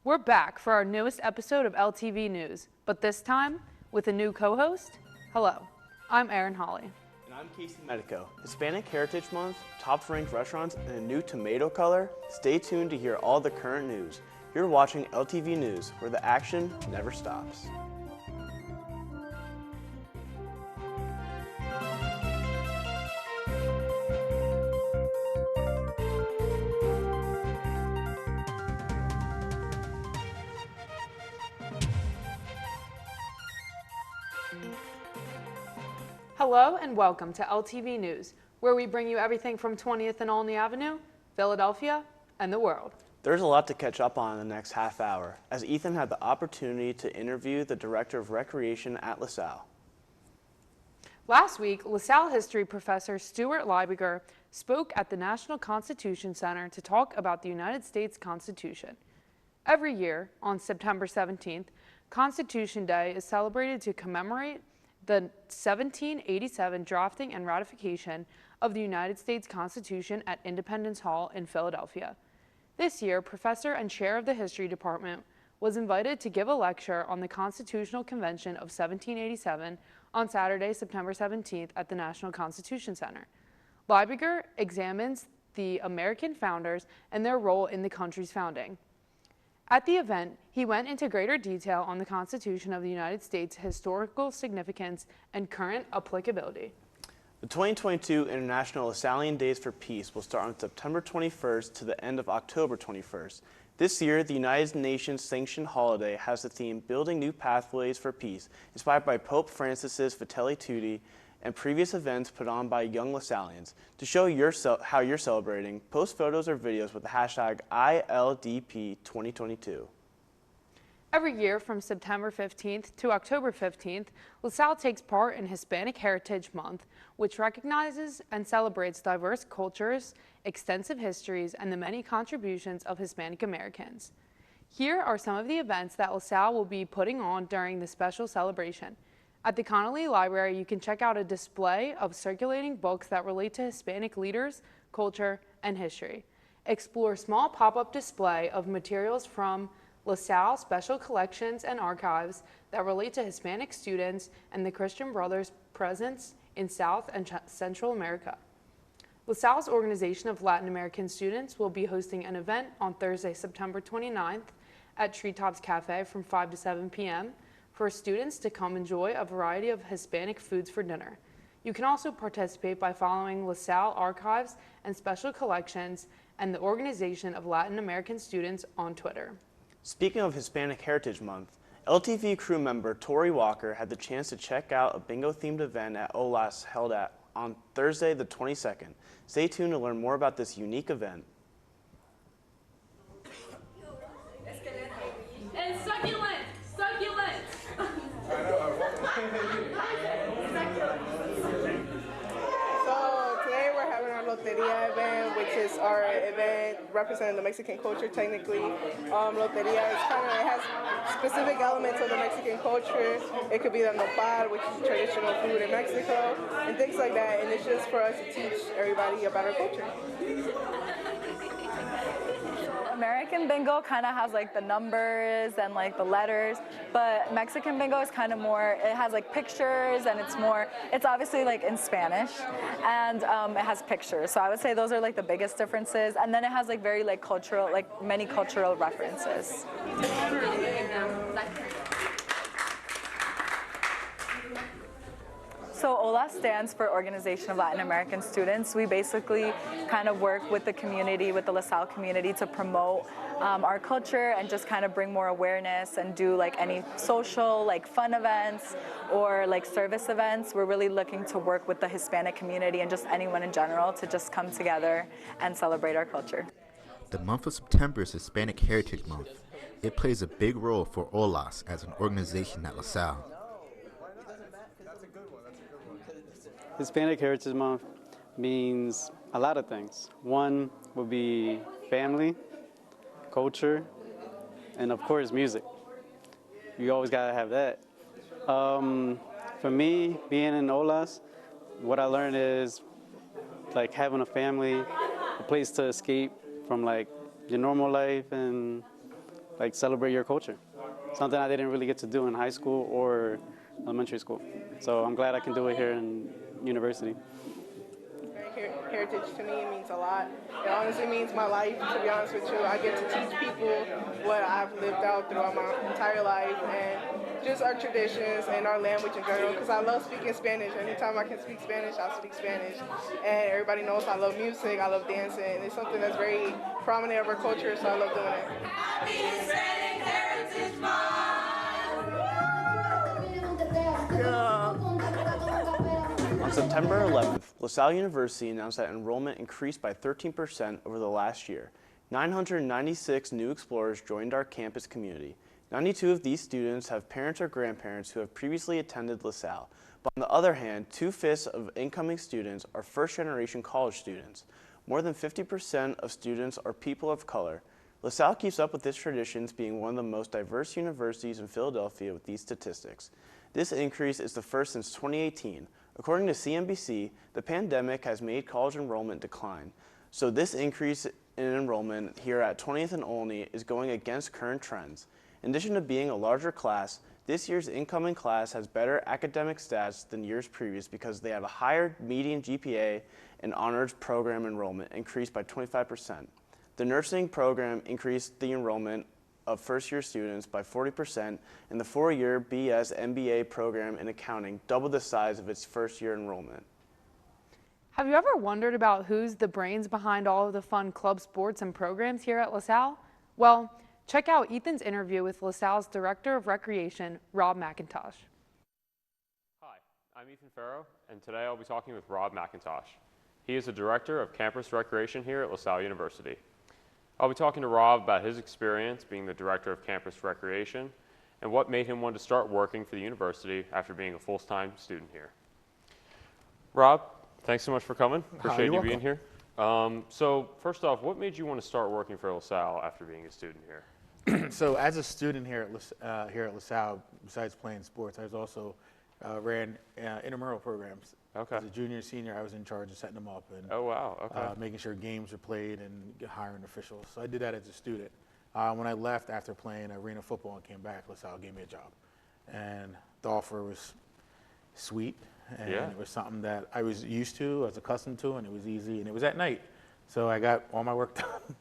We're back for our newest episode of LTV News, but this time with a new co-host. Hello, I'm Erin Holly. And I'm Casey Medico. Hispanic Heritage Month, top-ranked restaurants, and a new tomato color. Stay tuned to hear all the current news. You're watching LTV News, where the action never stops. Hello and welcome to LTV News, where we bring you everything from 20th and Olney Avenue, Philadelphia, and the world. There's a lot to catch up on in the next half hour, as Ethan had the opportunity to interview the Director of Recreation at LaSalle. Last week, LaSalle history professor Stuart Leibiger spoke at the National Constitution Center to talk about the United States Constitution. Every year, on September 17th, Constitution Day is celebrated to commemorate the 1787 drafting and ratification of the United States Constitution at Independence Hall in Philadelphia. This year, professor and chair of the history department was invited to give a lecture on the Constitutional Convention of 1787 on Saturday, September 17th at the National Constitution Center. Leibiger examines the American founders and their role in the country's founding. At the event, he went into greater detail on the Constitution of the United States' historical significance and current applicability. The 2022 International LaSallian Days for Peace will start on September 21st to the end of October 21st. This year, the United Nations sanctioned holiday has the theme Building New Pathways for Peace, inspired by Pope Francis's Fratelli Tutti and previous events put on by young LaSallians. To show how you're celebrating, post photos or videos with the hashtag ILDP2022. Every year from September 15th to October 15th, LaSalle takes part in Hispanic Heritage Month, which recognizes and celebrates diverse cultures, extensive histories, and the many contributions of Hispanic Americans. Here are some of the events that LaSalle will be putting on during the special celebration. At the Connolly Library, you can check out a display of circulating books that relate to Hispanic leaders, culture, and history. Explore small pop-up display of materials from LaSalle special collections and archives that relate to Hispanic students and the Christian Brothers' presence in South and Central America. LaSalle's Organization of Latin American Students will be hosting an event on Thursday, September 29th at Treetops Cafe from 5 to 7 p.m. for students to come enjoy a variety of Hispanic foods for dinner. You can also participate by following LaSalle Archives and Special Collections and the Organization of Latin American Students on Twitter. Speaking of Hispanic Heritage Month, LTV crew member Tori Walker had the chance to check out a bingo-themed event at Olas held on Thursday the 22nd. Stay tuned to learn more about this unique event. And succulent! Succulent! So today we're having our Loteria event, which is our event representing the Mexican culture technically. Loteria is it has specific elements of the Mexican culture. It could be the nopal, which is traditional food in Mexico, and things like that. And it's just for us to teach everybody about our culture. American bingo kind of has like the numbers and like the letters, but Mexican bingo is kind of more, it has like pictures and it's obviously like in Spanish and it has pictures. So I would say those are like the biggest differences. And then it has like very like cultural, like many cultural references. So OLA stands for Organization of Latin American Students. We basically kind of work with the community, with the LaSalle community to promote our culture and just kind of bring more awareness and do like any social, like fun events or like service events. We're really looking to work with the Hispanic community and just anyone in general to just come together and celebrate our culture. The month of September is Hispanic Heritage Month. It plays a big role for OLAS as an organization at LaSalle. Hispanic Heritage Month means a lot of things. One would be family, culture, and of course music. You always gotta have that. For me, being in Olas, what I learned is like having a family, a place to escape from like your normal life and like celebrate your culture. Something I didn't really get to do in high school or elementary school. So I'm glad I can do it here in university. Heritage to me means a lot. It honestly means my life, to be honest with you. I get to teach people what I've lived out throughout my entire life and just our traditions and our language in general, because I love speaking Spanish. Anytime I can speak Spanish, I speak Spanish. And everybody knows I love music, I love dancing, and it's something that's very prominent of our culture, so I love doing it. Happy Hispanic Heritage Month! On September 11th, LaSalle University announced that enrollment increased by 13% over the last year. 996 new explorers joined our campus community. 92 of these students have parents or grandparents who have previously attended LaSalle. But on the other hand, 2/5 of incoming students are first-generation college students. More than 50% of students are people of color. LaSalle keeps up with its traditions, being one of the most diverse universities in Philadelphia with these statistics. This increase is the first since 2018. According to CNBC, the pandemic has made college enrollment decline. So this increase in enrollment here at 20th and Olney is going against current trends. In addition to being a larger class, this year's incoming class has better academic stats than years previous because they have a higher median GPA and honors program enrollment increased by 25%. The nursing program increased the enrollment of first-year students by 40%, and the 4-year BS MBA program in accounting doubled the size of its first-year enrollment. Have you ever wondered about who's the brains behind all of the fun club sports and programs here at LaSalle? Well, check out Ethan's interview with LaSalle's Director of Recreation, Rob McIntosh. Hi, I'm Ethan Farrow, and today I'll be talking with Rob McIntosh. He is the Director of Campus Recreation here at LaSalle University. I'll be talking to Rob about his experience being the Director of Campus Recreation and what made him want to start working for the university after being a full-time student here. Rob, thanks so much for coming. Appreciate you being here. So first off, what made you want to start working for LaSalle after being a student here? So as a student here at LaSalle, besides playing sports, I was also ran intramural programs. Okay. As a junior and senior, I was in charge of setting them up and Oh, wow. Okay. making sure games were played and hiring officials. So I did that as a student. When I left after playing arena football and came back, LaSalle gave me a job. And the offer was sweet, and Yeah. it was something that I was used to, I was accustomed to, and it was easy, and it was at night. So I got all my work done.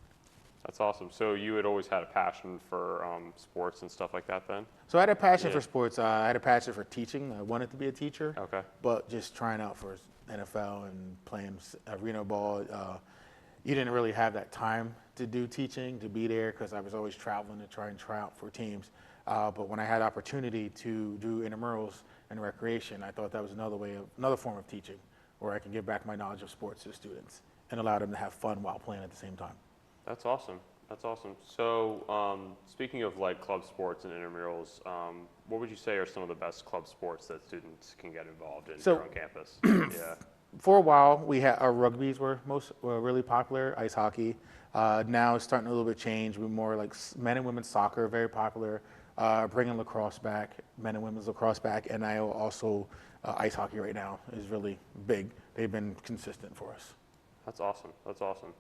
That's awesome. So you had always had a passion for sports and stuff like that then? So I had a passion Yeah. for sports. I had a passion for teaching. I wanted to be a teacher. Okay. But just trying out for NFL and playing arena ball, you didn't really have that time to do teaching, to be there, because I was always traveling to try and try out for teams. But when I had opportunity to do intramurals and recreation, I thought that was another form of teaching, where I can give back my knowledge of sports to the students and allow them to have fun while playing at the same time. That's awesome. That's awesome. So speaking of like club sports and intramurals, what would you say are some of the best club sports that students can get involved in So- here on campus? Yeah. For a while, we had our rugbies were really popular, ice hockey. Now it's starting to a little bit change. We're more like men and women's soccer, very popular. Bringing lacrosse back, men and women's lacrosse back, and I also ice hockey right now is really big. They've been consistent for us. That's awesome. That's awesome.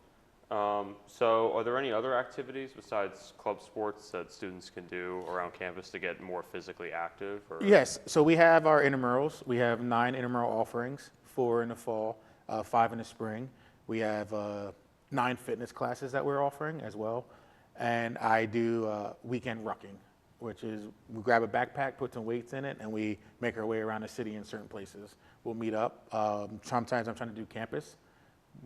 So are there any other activities besides club sports that students can do around campus to get more physically active? Or? Yes, so we have our intramurals. We have 9 intramural offerings, 4 in the fall, 5 in the spring. We have 9 fitness classes that we're offering as well. And I do weekend rucking, which is we grab a backpack, put some weights in it, and we make our way around the city in certain places. We'll meet up. Sometimes I'm trying to do campus,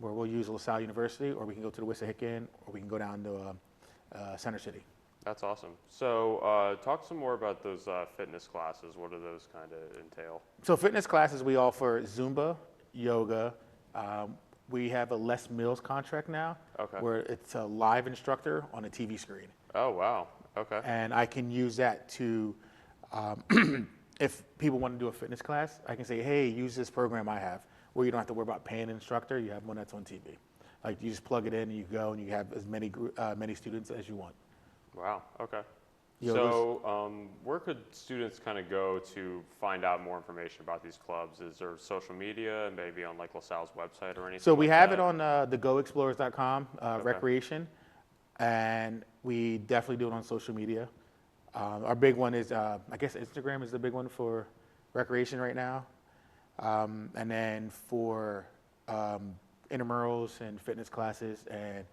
where we'll use LaSalle University, or we can go to the Wissahickon, or we can go down to Center City. That's awesome. So talk some more about those fitness classes. What do those kind of entail? So fitness classes, we offer Zumba, yoga. We have a Les Mills contract now, Okay. where it's a live instructor on a TV screen. Oh, wow. Okay. And I can use that to, if people want to do a fitness class, I can say, hey, use this program I have, where you don't have to worry about paying an instructor. You have one that's on TV. Like you just plug it in and you go and you have as many students as you want. Wow. Okay. You know, So where could students kind of go to find out more information about these clubs? Is there social media, maybe on like LaSalle's website or anything? So we like have that? it on the goexplorers.com, recreation. and we definitely do it on social media. Our big one is, I guess Instagram is the big one for recreation right now. And then for intramurals and fitness classes and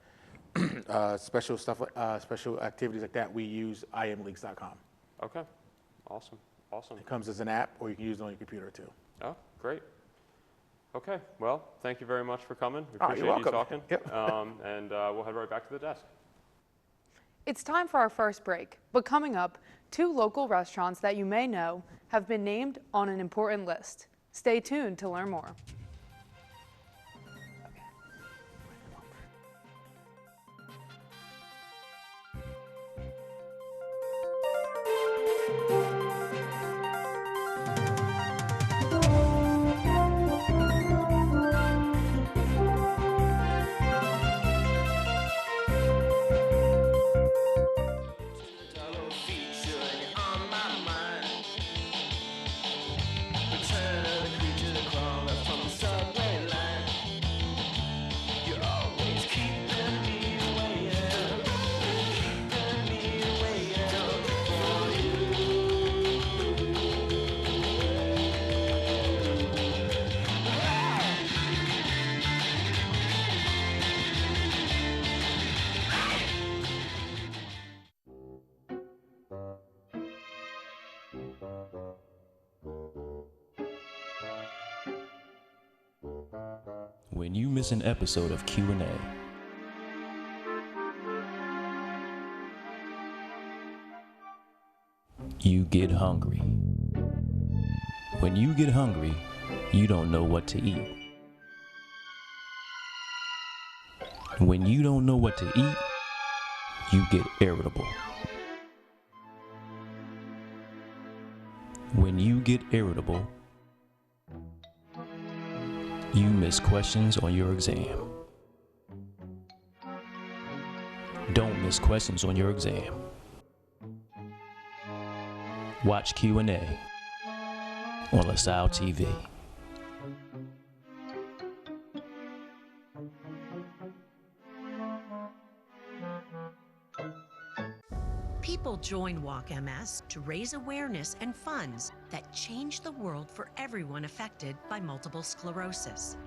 special stuff, special activities like that, we use imleagues.com. Okay, awesome, awesome. It comes as an app, or you can use it on your computer too. Oh, great. Okay, well, thank you very much for coming. We Oh, appreciate you're you welcome. talking. Yep. And we'll head right back to the desk. It's time for our first break, but coming up, 2 local restaurants that you may know have been named on an important list. Stay tuned to learn more. When you miss an episode of Q&A, you get hungry. When you get hungry, you don't know what to eat. When you don't know what to eat, you get irritable. When you get irritable, you miss questions on your exam. Don't miss questions on your exam. Watch Q&A on LaSalle TV. People join Walk MS to raise awareness and funds that change the world for everyone affected by multiple sclerosis.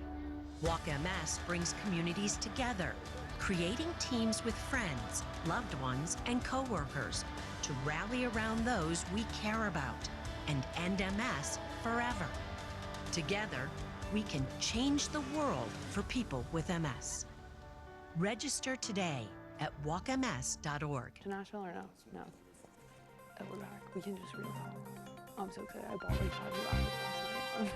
Walk MS brings communities together, creating teams with friends, loved ones, and coworkers to rally around those we care about and end MS forever. Together, we can change the world for people with MS. Register today at walkms.org. To Nashville or no? No. Oh, we're back. We can just read that. I'm so excited. I bought like 5 bottles last night.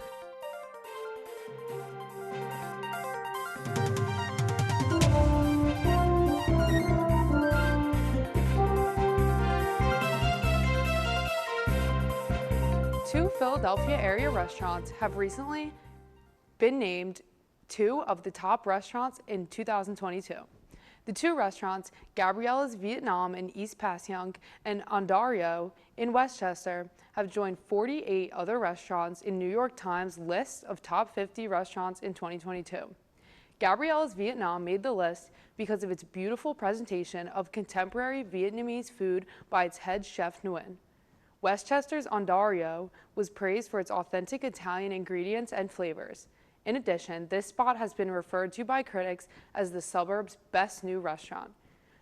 Two Philadelphia area restaurants have recently been named 2 of the top restaurants in 2022. The 2 restaurants, Gabriella's Vietnam in East Passyunk and Ondario in Westchester, have joined 48 other restaurants in New York Times list of top 50 restaurants in 2022. Gabriella's Vietnam made the list because of its beautiful presentation of contemporary Vietnamese food by its head chef Nguyen. Westchester's Ondario was praised for its authentic Italian ingredients and flavors. In addition, this spot has been referred to by critics as the suburb's best new restaurant.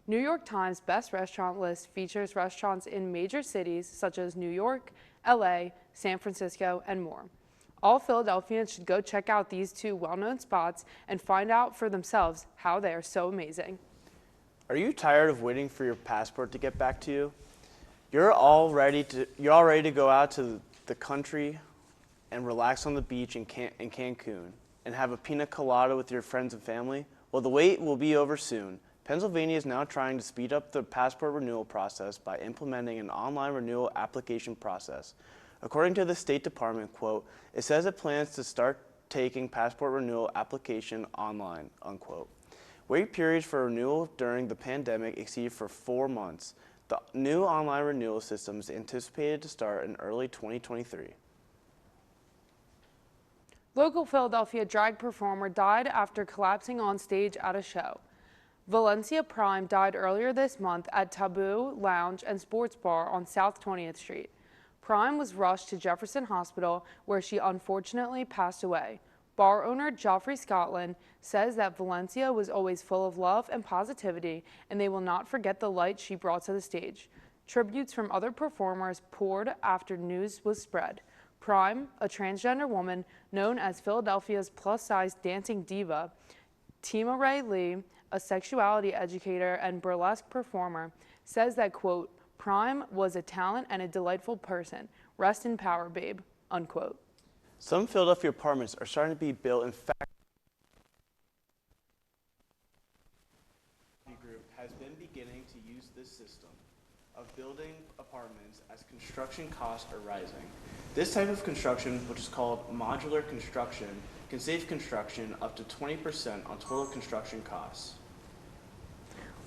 New York Times Best Restaurant list features restaurants in major cities such as New York, LA, San Francisco, and more. All Philadelphians should go check out these 2 well-known spots and find out for themselves how they are so amazing. Are you tired of waiting for your passport to get back to you? You're all ready to go out to the country and relax on the beach in Cancun and have a pina colada with your friends and family? Well, the wait will be over soon. Pennsylvania is now trying to speed up the passport renewal process by implementing an online renewal application process. According to the State Department, quote, it says it plans to start taking passport renewal application online, unquote. Wait periods for renewal during the pandemic exceeded for 4 months. The new online renewal system is anticipated to start in early 2023. Local Philadelphia drag performer died after collapsing on stage at a show. Valencia Prime died earlier this month at Taboo Lounge and Sports Bar on South 20th Street. Prime was rushed to Jefferson Hospital, where she unfortunately passed away. Bar owner Geoffrey Scotland says that Valencia was always full of love and positivity, and they will not forget the light she brought to the stage. Tributes from other performers poured after news was spread. Prime, a transgender woman known as Philadelphia's plus-size dancing diva, Tima Ray Lee, a sexuality educator and burlesque performer, says that, quote, Prime was a talent and a delightful person. Rest in power, babe, unquote. Some Philadelphia apartments are starting to be built in fact. Group has been beginning to use this system of building apartments as construction costs are rising. This type of construction, which is called modular construction, can save construction up to 20% on total construction costs.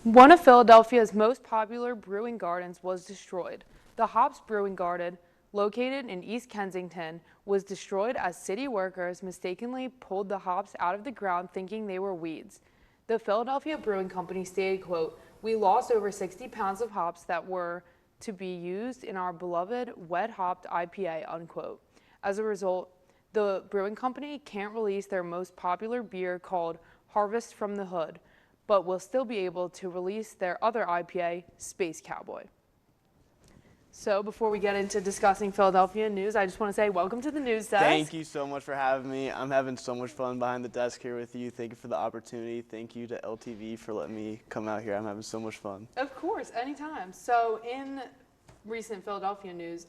One of Philadelphia's most popular brewing gardens was destroyed. The Hops Brewing Garden, located in East Kensington, was destroyed as city workers mistakenly pulled the hops out of the ground thinking they were weeds. The Philadelphia Brewing Company stated, quote, we lost over 60 pounds of hops that were to be used in our beloved wet hopped IPA, unquote. As a result, the brewing company can't release their most popular beer called Harvest from the Hood, but will still be able to release their other IPA, Space Cowboy. So before we get into discussing Philadelphia news, I just want to say welcome to the news desk. Thank you so much for having me. I'm having so much fun behind the desk here with you. Thank you for the opportunity. Thank you to LTV for letting me come out here. I'm having so much fun. Of course, anytime. So in recent Philadelphia news,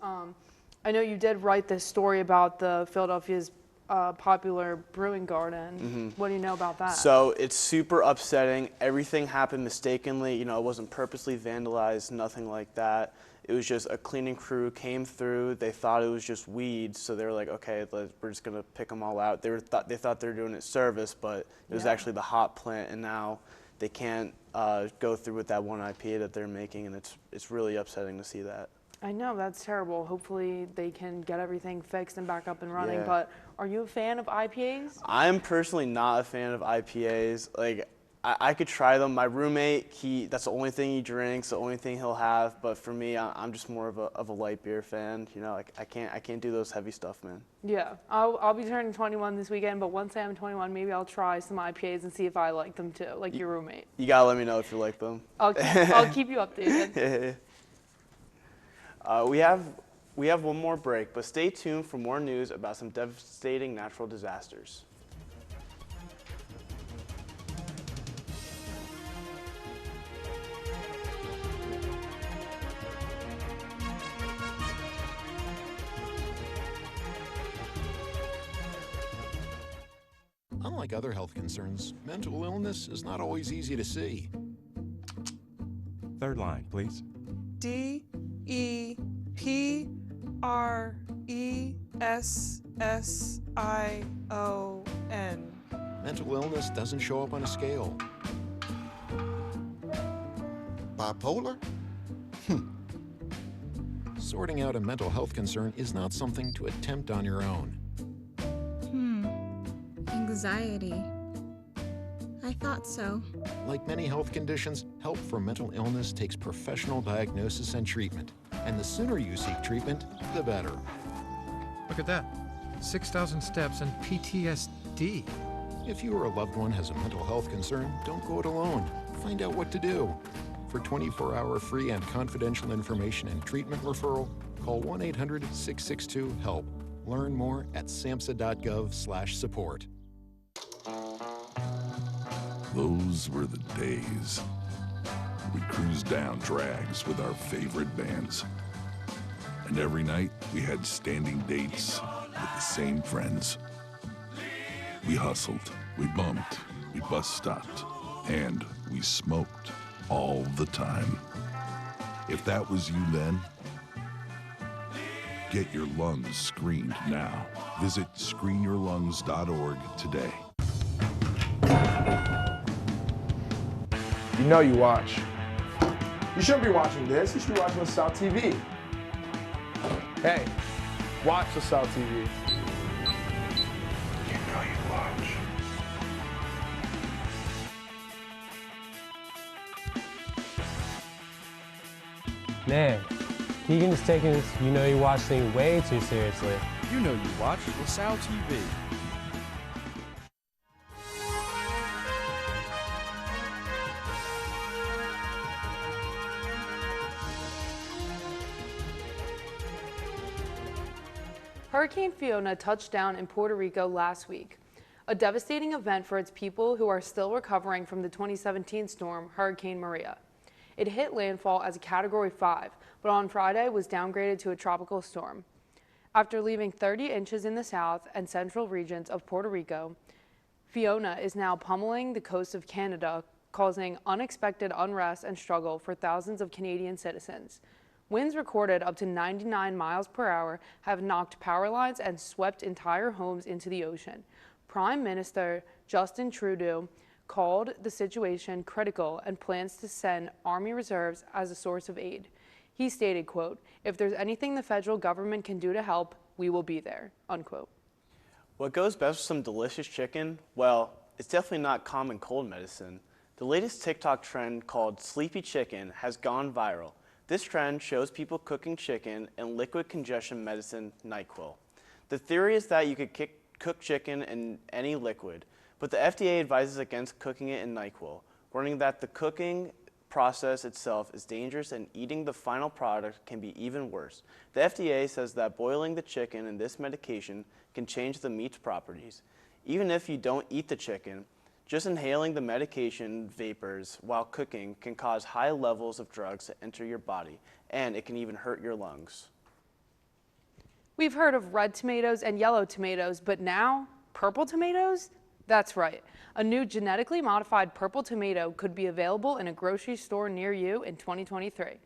I know you did write this story about the Philadelphia's popular brewing garden. Mm-hmm. What do you know about that? So it's super upsetting. Everything happened mistakenly. You know, it wasn't purposely vandalized, nothing like that. It was just a cleaning crew came through. They thought it was just weeds, so they were like, okay, we're just gonna pick them all out. They thought they were doing it service, but it was actually the hop plant, and now they can't go through with that one IPA that they're making, and it's really upsetting to see that. I know, that's terrible. Hopefully they can get everything fixed and back up and running, Yeah. but are you a fan of IPAs? I'm personally not a fan of IPAs. Like, I could try them. My roommate, that's the only thing he drinks, the only thing he'll have. But for me, I'm just more of a light beer fan. You know, like I can't do those heavy stuff, man. Yeah, I'll be turning 21 this weekend, but once I'm 21, maybe I'll try some IPAs and see if I like them too, like your roommate. You gotta let me know if you like them. I'll keep you updated. We have one more break, but stay tuned for more news about some devastating natural disasters. Unlike other health concerns, mental illness is not always easy to see. Third line, please. DEPRESSION. Mental illness doesn't show up on a scale. Bipolar? Sorting out a mental health concern is not something to attempt on your own. Anxiety. I thought so. Like many health conditions, help for mental illness takes professional diagnosis and treatment. And the sooner you seek treatment, the better. Look at that. 6,000 steps and PTSD. If you or a loved one has a mental health concern, don't go it alone. Find out what to do. For 24-hour free and confidential information and treatment referral, call 1-800-662-HELP. Learn more at samhsa.gov/support. Those were the days. We cruised down drags with our favorite bands. And every night we had standing dates with the same friends. We hustled, we bumped, we bus stopped, and we smoked all the time. If that was you then, get your lungs screened now. Visit screenyourlungs.org today. You know you watch. You shouldn't be watching this. You should be watching LaSalle TV. Hey, watch LaSalle TV. You know you watch. Man, Keegan is taking this You Know You Watch thing way too seriously. You Know You Watch, LaSalle TV. Hurricane Fiona touched down in Puerto Rico last week, a devastating event for its people who are still recovering from the 2017 storm, Hurricane Maria. It hit landfall as a Category 5, but on Friday was downgraded to a tropical storm. After leaving 30 inches in the south and central regions of Puerto Rico, Fiona is now pummeling the coast of Canada, causing unexpected unrest and struggle for thousands of Canadian citizens. Winds recorded up to 99 miles per hour have knocked power lines and swept entire homes into the ocean. Prime Minister Justin Trudeau called the situation critical and plans to send Army reserves as a source of aid. He stated, quote, "If there's anything the federal government can do to help, we will be there," unquote. What goes best with some delicious chicken? Well, it's definitely not common cold medicine. The latest TikTok trend called Sleepy Chicken has gone viral. This trend shows people cooking chicken in liquid congestion medicine NyQuil. The theory is that you could cook chicken in any liquid, but the FDA advises against cooking it in NyQuil, warning that the cooking process itself is dangerous and eating the final product can be even worse. The FDA says that boiling the chicken in this medication can change the meat's properties. Even if you don't eat the chicken, just inhaling the medication vapors while cooking can cause high levels of drugs to enter your body, and it can even hurt your lungs. We've heard of red tomatoes and yellow tomatoes, but now purple tomatoes? That's right. A new genetically modified purple tomato could be available in a grocery store near you in 2023.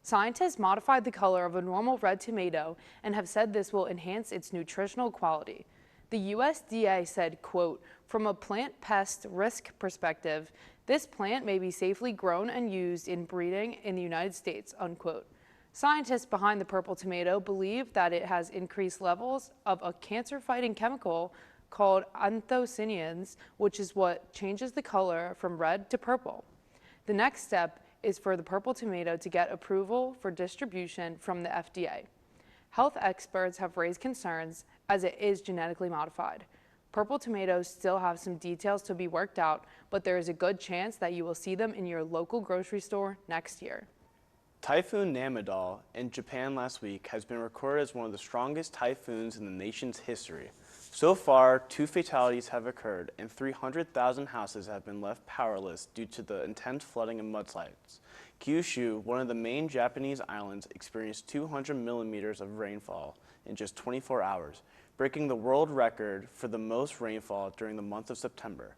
Scientists modified the color of a normal red tomato and have said this will enhance its nutritional quality. The USDA said, quote, "From a plant pest risk perspective, this plant may be safely grown and used in breeding in the United States," unquote. Scientists behind the purple tomato believe that it has increased levels of a cancer-fighting chemical called anthocyanins, which is what changes the color from red to purple. The next step is for the purple tomato to get approval for distribution from the FDA. Health experts have raised concerns as it is genetically modified. Purple tomatoes still have some details to be worked out, but there is a good chance that you will see them in your local grocery store next year. Typhoon Namdal in Japan last week has been recorded as one of the strongest typhoons in the nation's history. So far, 2 fatalities have occurred and 300,000 houses have been left powerless due to the intense flooding and mudslides. Kyushu, one of the main Japanese islands, experienced 200 millimeters of rainfall in just 24 hours, breaking the world record for the most rainfall during the month of September.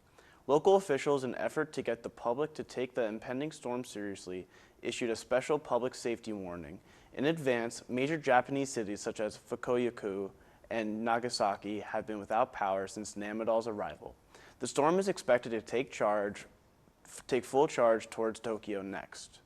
Local officials, in an effort to get the public to take the impending storm seriously, issued a special public safety warning. In advance, major Japanese cities such as Fukuoka and Nagasaki have been without power since Namdal's arrival. The storm is expected to take full charge towards Tokyo next.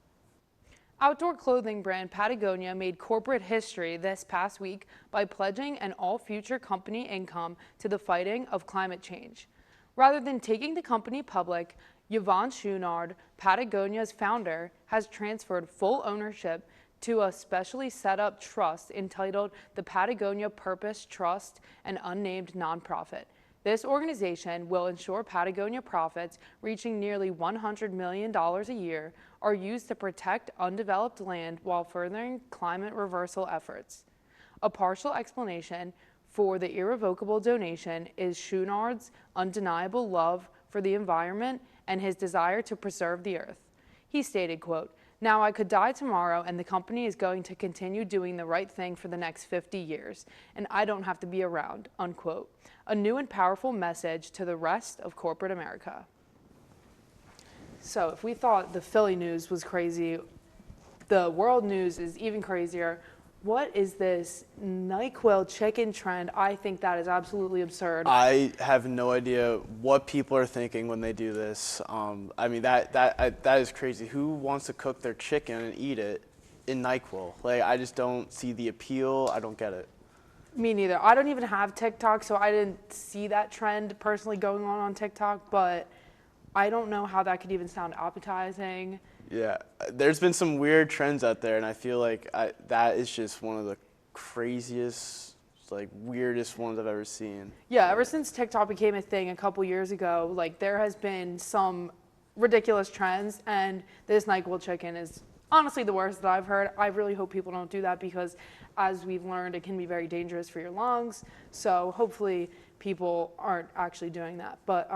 Outdoor clothing brand Patagonia made corporate history this past week by pledging an all future company income to the fighting of climate change. Rather than taking the company public, Yvon Chouinard, Patagonia's founder, has transferred full ownership to a specially set up trust entitled the Patagonia Purpose Trust, an unnamed nonprofit. This organization will ensure Patagonia profits, reaching nearly $100 million a year, are used to protect undeveloped land while furthering climate reversal efforts. A partial explanation for the irrevocable donation is Chouinard's undeniable love for the environment and his desire to preserve the earth. He stated, quote, "Now I could die tomorrow and the company is going to continue doing the right thing for the next 50 years, and I don't have to be around," unquote. A new and powerful message to the rest of corporate America. So if we thought the Philly news was crazy, the world news is even crazier. What is this NyQuil chicken trend? I think that is absolutely absurd. I have no idea what people are thinking when they do this. I mean, that is crazy. Who wants to cook their chicken and eat it in NyQuil? Like, I just don't see the appeal. I don't get it. Me neither. I don't even have TikTok, so I didn't see that trend personally going on TikTok, but I don't know how that could even sound appetizing. Yeah, there's been some weird trends out there, and I feel like that is just one of the craziest, like weirdest ones I've ever seen. Yeah, ever since TikTok became a thing a couple years ago, like there has been some ridiculous trends, and this NyQuil chicken is honestly the worst that I've heard. I really hope people don't do that because, as we've learned, it can be very dangerous for your lungs. So hopefully people aren't actually doing that. But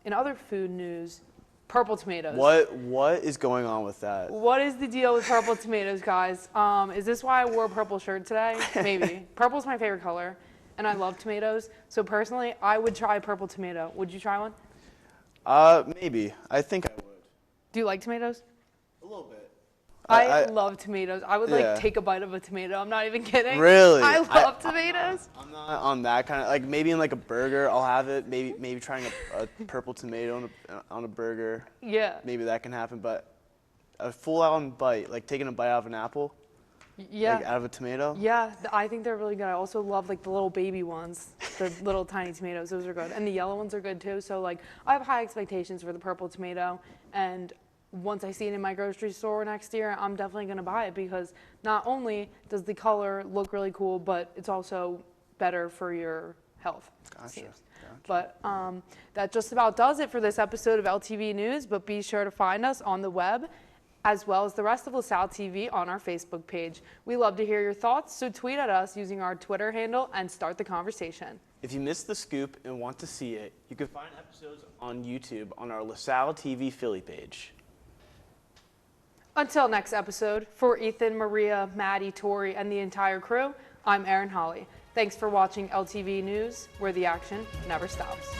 in other food news, purple tomatoes. What is going on with that? What is the deal with purple tomatoes, guys? Is this why I wore a purple shirt today? Maybe. Purple's my favorite color, and I love tomatoes. So personally, I would try a purple tomato. Would you try one? Maybe. I think I would. Do you like tomatoes? A little bit. I love tomatoes. I would Yeah. like take a bite of a tomato. I'm not even kidding. Really? I love tomatoes. I'm not on that kind of, like maybe in like a burger I'll have it. Maybe trying a purple tomato on a burger. Yeah. Maybe that can happen, but a full-on bite, like taking a bite out of an apple. Yeah. Like out of a tomato. Yeah, I think they're really good. I also love like the little baby ones, the little tiny tomatoes. Those are good, and the yellow ones are good too. So like, I have high expectations for the purple tomato, and once I see it in my grocery store next year, I'm definitely gonna buy it because not only does the color look really cool, but it's also better for your health. Gotcha. But that just about does it for this episode of LTV News. But be sure to find us on the web, as well as the rest of LaSalle TV on our Facebook page. We love to hear your thoughts, so tweet at us using our Twitter handle and start the conversation. If you missed the scoop and want to see it, you can find episodes on YouTube on our LaSalle TV Philly page. Until next episode, for Ethan, Maria, Maddie, Tori, and the entire crew, I'm Erin Holly. Thanks for watching LTV News, where the action never stops.